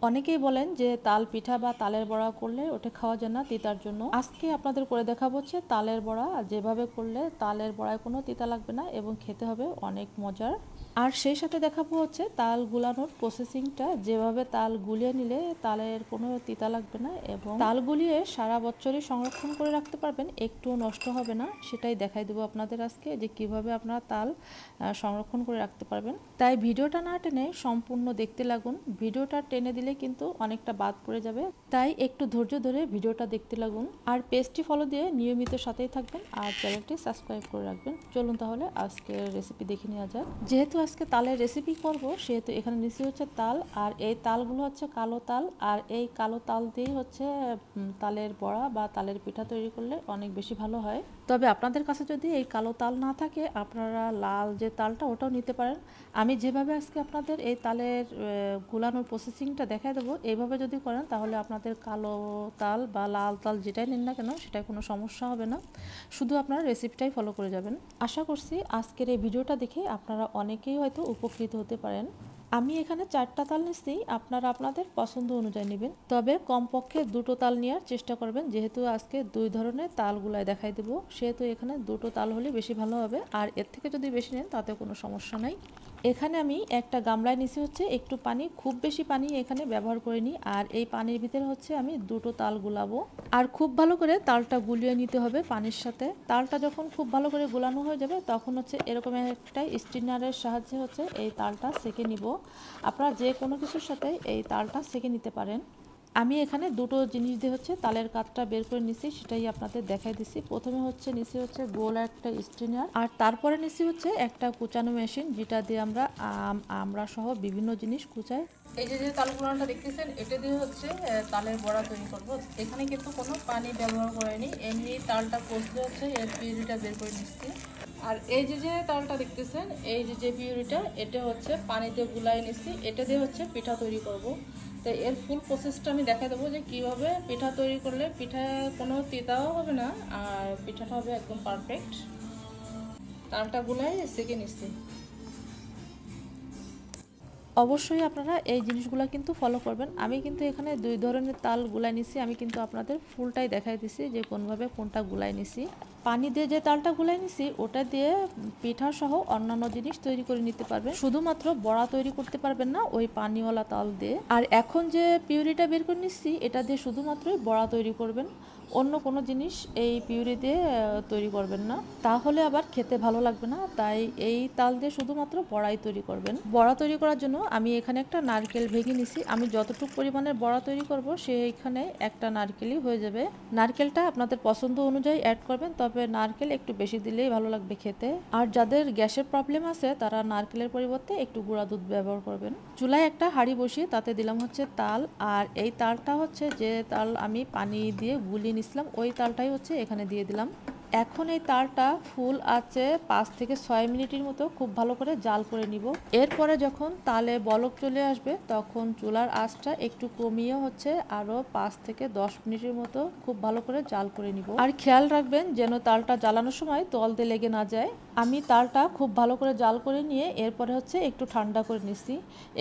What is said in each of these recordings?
অনেকেই বলেন যে তাল পিঠা বা তালের বড়া করলে ওটা খাওয়া যায় না তিতার জন্য। আজকে আপনাদের করে দেখাবো হচ্ছে তালের বড়া, যেভাবে করলে তালের বড়ায় কোনো তিতা লাগবে না এবং খেতে হবে অনেক মজার। আর সেই সাথে দেখাবো হচ্ছে তাল গুলানোর প্রসেসিংটা, যেভাবে তাল গুলিয়ে নিলে তালের কোনো তিতা লাগবে না এবং তাল গুলিয়ে সারা বছরই সংরক্ষণ করে রাখতে পারবেন, একটুও নষ্ট হবে না। সেটাই দেখাই দেবো আপনাদের আজকে, যে কিভাবে আপনারা তাল সংরক্ষণ করে রাখতে পারবেন। তাই ভিডিওটা না টেনে সম্পূর্ণ দেখতে লাগুন। ভিডিওটা টেনে দিলে কিন্তু অনেকটা বাদ পড়ে যাবে, তাই একটু ধৈর্য ধরে ভিডিওটা দেখতে লাগুন। আর পেজটি ফলো দিয়ে নিয়মিত সাথেই থাকবেন আর চ্যানেলটি সাবস্ক্রাইব করে রাখবেন। চলুন তাহলে আজকে রেসিপি দেখে নেওয়া যাক। যেহেতু আজকে তালের রেসিপি করব, সেহেতু এখানে নিচে হচ্ছে তাল, আর এই তালগুলো হচ্ছে কালো তাল। আর এই কালো তাল দিয়েই হচ্ছে তালের বড়া বা তালের পিঠা তৈরি করলে অনেক বেশি ভালো হয়। তবে আপনাদের কাছে যদি এই কালো তাল না থাকে, আপনারা লাল যে তালটা ওটাও নিতে পারেন। আমি যেভাবে আজকে আপনাদের এই তালের গুলানোর প্রসেসিংটা দেখাই দেবো, এইভাবে যদি করেন তাহলে আপনাদের কালো তাল বা লাল তাল যেটাই নিন না কেন সেটাই কোনো সমস্যা হবে না। শুধু আপনারা রেসিপিটাই ফলো করে যাবেন। আশা করছি আজকের এই ভিডিওটা দেখে আপনারা অনেকেই হয়তো উপকৃত হতে পারেন। আমি এখানে 4টা তাল নিচ্ছি, আপনারা আপনাদের পছন্দ অনুযায়ী নেবেন। তবে কমপক্ষে 2টো তাল নেওয়ার চেষ্টা করবেন, যেহেতু আজকে 2 ধরনের তালগুলাই দেখাই দেবো, সেহেতু এখানে 2টো তাল হলে বেশি ভালো হবে। আর এর থেকে যদি বেশি নেন তাতে কোনো সমস্যা নাই। এখানে আমি একটা গামলায় নিচে হচ্ছে একটু পানি, খুব বেশি পানি এখানে ব্যবহার করিনি। আর এই পানির ভিতরে হচ্ছে আমি 2টো তাল গুলাবো। আর খুব ভালো করে তালটা গুলিয়ে নিতে হবে পানির সাথে। তালটা যখন খুব ভালো করে গুলানো হয়ে যাবে, তখন হচ্ছে এরকম একটা স্টিনারের সাহায্যে হচ্ছে এই তালটা সেঁকে নিব। আপনারা যে কোনো কিছুর সাথে এই তালটা সেঁকে নিতে পারেন। আমি এখানে 2টো জিনিস দিয়ে হচ্ছে তালের কাঠটা বের করে নিছি, সেটাই আপনাদের দেখাই দিচ্ছি। প্রথমে হচ্ছে নিচে হচ্ছে গোল একটা স্ট্রেনার, আর তারপরে নিচে হচ্ছে একটা কুচানো মেশিন, যেটা দিয়ে আমরা আমরা সহ বিভিন্ন জিনিস কুচাই। এই যে তাল গুঁড়াটা দেখতেছেন, এটা দিয়ে হচ্ছে তালের বড়া তৈরি করব। এখানে কিন্তু কোনো পানি ব্যবহার করেনি, এমনি তালটা কষলে হচ্ছে এর পিউরিটা বের করে নিচ্ছি। আর এই যে তালটা দেখতেছেন, এই যে পিউরিটা, এটা হচ্ছে পানিতে গুলাই নিচ্ছি। এটা দিয়ে হচ্ছে পিঠা তৈরি করব। তো এর ফুল প্রসেসটা আমি দেখা দেবো যে কীভাবে পিঠা তৈরি করলে পিঠা কোনো তিতাও হবে না আর পিঠাটা হবে একদম পারফেক্ট। তালটা গুলাই সেঁকে নিচ্ছি। অবশ্যই আপনারা এই জিনিসগুলো কিন্তু ফলো করবেন। আমি কিন্তু এখানে 2 ধরনের তাল গুলাই নিছি, আমি কিন্তু আপনাদের ফুলটাই দেখাই দিছি যে কোনভাবে কোনটা গুলাই নিছি। পানি দিয়ে যে তালটা গুলাই নিছি, ওটা দিয়ে পিঠা সহ অন্যান্য জিনিস তৈরি করে নিতে পারবেন। শুধুমাত্র বড়া তৈরি করতে পারবেন না ওই পানিওয়ালা তাল দিয়ে। আর এখন যে পিউরিটা বের করে নিচ্ছি, এটা দিয়ে শুধুমাত্রই বড়া তৈরি করবেন, অন্য কোনো জিনিস এই পিউরি দিয়ে তৈরি করবেন না, তাহলে আবার খেতে ভালো লাগবে না। তাই এই তাল দিয়ে শুধুমাত্র বড়াই তৈরি করবেন। বড়া তৈরি করার জন্য আমি এখানে একটা নারকেল ভেঙে নিছি। আমি যতটুকু পরিমাণের বড়া তৈরি করব, সেইখানে একটা নারকেলই হয়ে যাবে। নারকেলটা আপনাদের পছন্দ অনুযায়ী অ্যাড করবেন, তবে নারকেল একটু বেশি দিলেই ভালো লাগবে খেতে। আর যাদের গ্যাসের প্রবলেম আছে, তারা নারকেলের পরিবর্তে একটু গুঁড়া দুধ ব্যবহার করবেন। চুলায় একটা হাঁড়ি বসিয়ে তাতে দিলাম হচ্ছে তাল, আর এই তালটা হচ্ছে যে তাল আমি পানি দিয়ে গুলিয়ে নিছিলাম, ওই তালটাই হচ্ছে এখানে দিয়ে দিলাম। এখন এই তালটা ফুল আঁচে 5 থেকে 6 মিনিটের মতো খুব ভালো করে জাল করে নিব। এরপরে যখন তালে বলক চলে আসবে, তখন চুলার আঁচটা একটু কমিয়ে হচ্ছে আরও 5 থেকে 10 মিনিটের মতো খুব ভালো করে জাল করে নিব। আর খেয়াল রাখবেন যেন তালটা জ্বালানোর সময় তলতে লেগে না যায়। আমি তালটা খুব ভালো করে জাল করে নিয়ে এরপরে হচ্ছে একটু ঠান্ডা করে নিচ্ছি।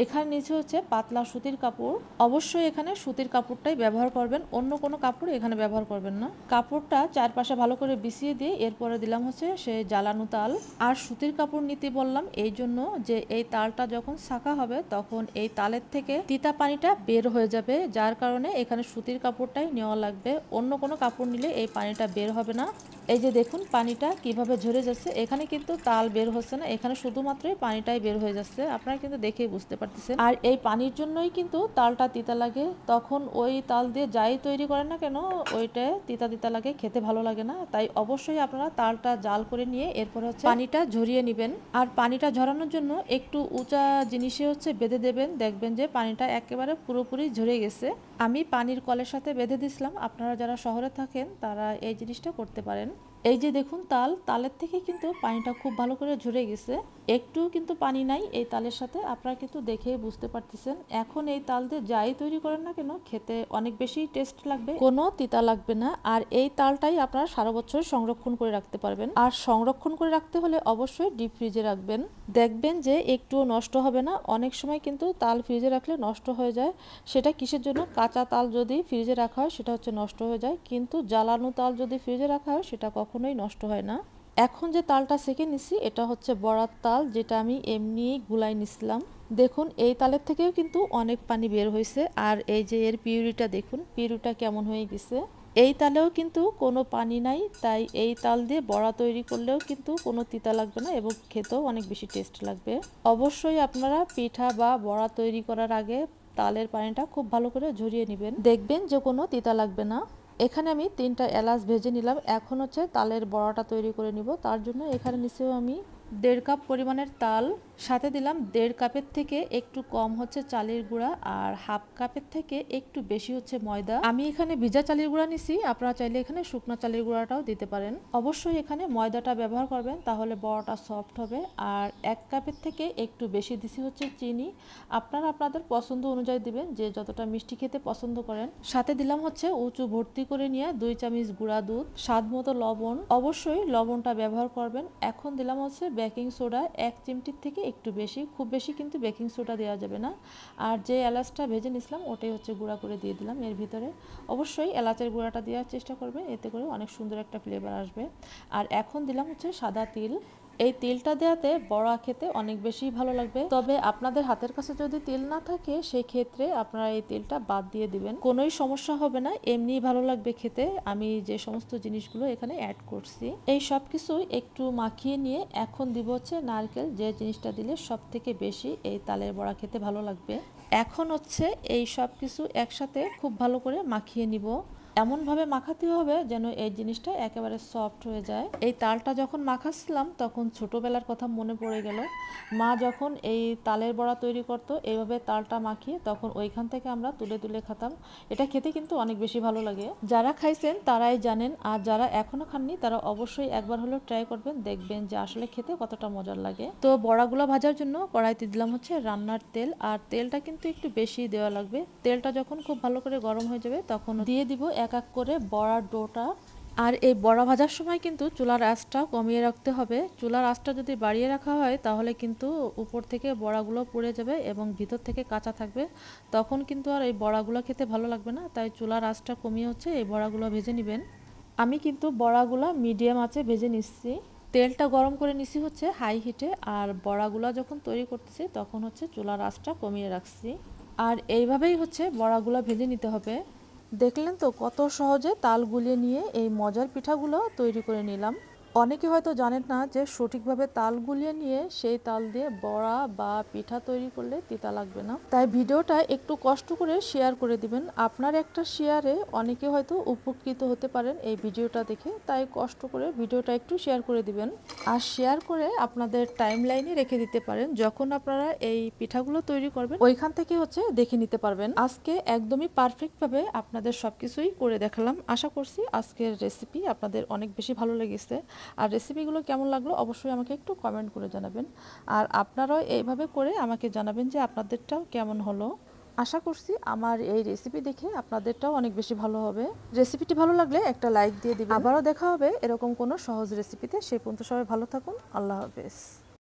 এখানে নিচে হচ্ছে পাতলা সুতির কাপড়, অবশ্যই এখানে সুতির কাপড়টাই ব্যবহার করবেন, অন্য কোনো কাপড় এখানে ব্যবহার করবেন না। কাপড়টা চারপাশে ভালো করে বিছিয়ে দিয়ে এরপরে দিলাম হচ্ছে সেই জ্বালানো তাল। আর সুতির কাপড় নিতে বললাম এই জন্য যে এই তালটা যখন ছাঁকা হবে, তখন এই তালের থেকে তিতা পানিটা বের হয়ে যাবে, যার কারণে এখানে সুতির কাপড়টাই নেওয়া লাগবে, অন্য কোনো কাপড় নিলে এই পানিটা বের হবে না। এই যে দেখুন পানিটা কিভাবে ঝরে যাচ্ছে, এখানে কিন্তু তাল বের হচ্ছে না, এখানে শুধুমাত্রই পানিটাই বের হয়ে যাচ্ছে, আপনারা কিন্তু দেখেই বুঝতে পারতেছেন। আর এই পানির জন্যই কিন্তু তালটা তিতা লাগে, তখন ওই তাল দিয়ে যাই তৈরি করেন না কেন ওইটা তিতা তিতা লাগে, খেতে ভালো লাগে না। তাই অবশ্যই আপনারা তালটা জাল করে নিয়ে এরপর হচ্ছে পানিটা ঝরিয়ে নেবেন। আর পানিটা ঝরানোর জন্য একটু উঁচা জিনিসে হচ্ছে বেঁধে দেবেন, দেখবেন যে পানিটা একেবারে পুরোপুরি ঝরে গেছে। আমি পানির কলের সাথে বেঁধে দিছিলাম, আপনারা যারা শহরে থাকেন তারা এই জিনিসটা করতে পারেন। এই যে দেখুন তালের থেকে কিন্তু পানিটা খুব ভালো করে ঝরে গেছে। একটু কিন্তু পানি নাই এই তালের সাথে, আপনারা কিন্তু দেখেই বুঝতে পারতেছেন। এখন এই তাল দিয়ে যাই তৈরি করেন না কেন খেতে অনেক বেশি টেস্ট লাগবে, কোনো তিতা লাগবে না। আর এই তালটাই আপনারা সারা বছর সংরক্ষণ করে রাখতে পারবেন। আর সংরক্ষণ করে রাখতে হলে অবশ্যই ডিপ ফ্রিজে রাখবেন, দেখবেন যে একটুও নষ্ট হবে না। অনেক সময় কিন্তু তাল ফ্রিজে রাখলে নষ্ট হয়ে যায়, সেটা কিসের জন্য? কাঁচা তাল যদি ফ্রিজে রাখা হয় সেটা হচ্ছে নষ্ট হয়ে যায়, কিন্তু জ্বালানো তাল যদি ফ্রিজে রাখা হয় সেটা কখনোই নষ্ট হয় না। এখন যে তালটা সেকে নিছি এটা হচ্ছে বড়ার তাল, যেটা আমি এমনি গুলাই নিছিলাম। দেখুন এই তালের থেকেও কিন্তু অনেক পানি বের হয়েছে, আর এই যে এর পিউরিটা দেখুন, পিউরিটা কেমন হয়ে গেছে। এই তালেও কিন্তু কোনো পানি নাই, তাই এই তাল দিয়ে বড়া তৈরি করলেও কিন্তু কোনো তিতা লাগবে না এবং খেতেও অনেক বেশি টেস্ট লাগবে। অবশ্যই আপনারা পিঠা বা বড়া তৈরি করার আগে তালের পানিটা খুব ভালো করে ঝরিয়ে নেবেন, দেখবেন যে কোনো তিতা লাগবে না। এখানে আমি 3টা এলাচ ভেজে নিলাম। এখন হচ্ছে তালের বড়াটা তৈরি করে নিব। তার জন্য এখানে নিচেও আমি 1.5 কাপ পরিমাণের তাল, সাথে দিলাম 1.5 কাপের থেকে একটু কম হচ্ছে চালের গুঁড়া, আর 1/2 কাপের থেকে একটু বেশি হচ্ছে ময়দা। আমি এখানে ভিজা চালের গুঁড়া নিছি, আপনারা চাইলে এখানে শুকনো চালের গুঁড়াটাও দিতে পারেন। অবশ্যই এখানে ময়দাটা ব্যবহার করবেন, তাহলে বড়াটা সফট হবে। আর 1 কাপের থেকে একটু বেশি দিছি হচ্ছে চিনি, আপনারা আপনাদের পছন্দ অনুযায়ী দিবেন, যে যতটা মিষ্টি খেতে পছন্দ করেন। সাথে দিলাম হচ্ছে উঁচু ভর্তি করে নিয়ে 2 চামচ গুঁড়া দুধ, স্বাদ মতো লবণ, অবশ্যই লবণটা ব্যবহার করবেন। এখন দিলাম হচ্ছে বেকিং সোডা 1 চিমটির থেকে একটু বেশি, খুব বেশি কিন্তু বেকিং সোডা দেওয়া যাবে না। আর যে এলাচটা ভেজে নিছিলাম ওটাই হচ্ছে গুঁড়া করে দিয়ে দিলাম এর ভিতরে। অবশ্যই এলাচের গুঁড়াটা দেওয়ার চেষ্টা করবে, এতে করে অনেক সুন্দর একটা ফ্লেভার আসবে। আর এখন দিলাম হচ্ছে সাদা তিল। এই তিলটা দেওয়াতে বড়া খেতে অনেক বেশি ভালো লাগবে, তবে আপনাদের হাতের কাছে যদি তিল না থাকে সেই ক্ষেত্রে আপনারা এই তিলটা বাদ দিয়ে দিবেন, কোনোই সমস্যা হবে না, এমনিই ভালো লাগবে খেতে। আমি যে সমস্ত জিনিসগুলো এখানে অ্যাড করছি এই সব কিছু একটু মাখিয়ে নিয়ে এখন দিব হচ্ছে নারকেল, যে জিনিসটা দিলে সব থেকে বেশি এই তালের বড়া খেতে ভালো লাগবে। এখন হচ্ছে এই সব কিছু একসাথে খুব ভালো করে মাখিয়ে নিব, এমনভাবে মাখাতে হবে যেন এই জিনিসটা একেবারে সফট হয়ে যায়। এই তালটা যখন মাখাচ্ছিলাম তখন ছোটোবেলার কথা মনে পড়ে গেল। মা যখন এই তালের বড়া তৈরি করতো এইভাবে তালটা মাখিয়ে, তখন ওইখান থেকে আমরা তুলে তুলে খেতাম। এটা খেতে কিন্তু অনেক বেশি ভালো লাগে, যারা খাইছেন তারাই জানেন, আর যারা এখনও খাননি তারা অবশ্যই একবার হলেও ট্রাই করবেন, দেখবেন যে আসলে খেতে কতটা মজার লাগে। তো বড়াগুলো ভাজার জন্য কড়াইতে দিলাম হচ্ছে রান্নার তেল, আর তেলটা কিন্তু একটু বেশি দেওয়া লাগবে। তেলটা যখন খুব ভালো করে গরম হয়ে যাবে তখন দিয়ে দিব এক এক করে বড়ার ডোটা। আর এই বড়া ভাজার সময় কিন্তু চুলার আঁচটা কমিয়ে রাখতে হবে, চুলার আঁচটা যদি বাড়িয়ে রাখা হয় তাহলে কিন্তু উপর থেকে বড়াগুলো পুড়ে যাবে এবং ভিতর থেকে কাঁচা থাকবে, তখন কিন্তু আর এই বড়াগুলো খেতে ভালো লাগবে না। তাই চুলার আঁচটা কমিয়ে হচ্ছে এই বড়াগুলো ভেজে নেবেন। আমি কিন্তু বড়াগুলো মিডিয়াম আঁচে ভেজে নিচ্ছি, তেলটা গরম করে নিছি হচ্ছে হাই হিটে, আর বড়াগুলো যখন তৈরি করতেছি তখন হচ্ছে চুলার আঁচটা কমিয়ে রাখছি। আর এইভাবেই হচ্ছে বড়াগুলো ভেজে নিতে হবে। দেখলেন তো কত সহজে তাল গুলিয়ে নিয়ে এই মজার পিঠাগুলো তৈরি করে নিলাম। অনেকে হয়তো জানেন না যে সঠিকভাবে তাল গুলিয়ে নিয়ে সেই তাল দিয়ে বড়া বা পিঠা তৈরি করলে তিতা লাগবে না। তাই ভিডিওটা একটু কষ্ট করে শেয়ার করে দিবেন, আপনার একটা শেয়ারে অনেকে হয়তো উপকৃত হতে পারেন এই ভিডিওটা দেখে, তাই কষ্ট করে ভিডিওটা একটু শেয়ার করে দিবেন। আর শেয়ার করে আপনাদের টাইম লাইনে রেখে দিতে পারেন, যখন আপনারা এই পিঠাগুলো তৈরি করবেন ওইখান থেকে হচ্ছে দেখে নিতে পারবেন। আজকে একদমই পারফেক্টভাবে আপনাদের সবকিছুই করে দেখালাম। আশা করছি আজকের রেসিপি আপনাদের অনেক বেশি ভালো লেগেছে। আর রেসিপিগুলো কেমন লাগলো অবশ্যই আমাকে একটু কমেন্ট করে জানাবেন, আর আপনারাও এইভাবে করে আমাকে জানাবেন যে আপনাদেরটাও কেমন হলো। আশা করছি আমার এই রেসিপি দেখে আপনাদেরটাও অনেক বেশি ভালো হবে। রেসিপিটি ভালো লাগলে একটা লাইক দিয়ে দিবেন। আবারও দেখা হবে এরকম কোনো সহজ রেসিপিতে, সেই পর্যন্ত সবাই ভালো থাকুন। আল্লাহ হাফেজ।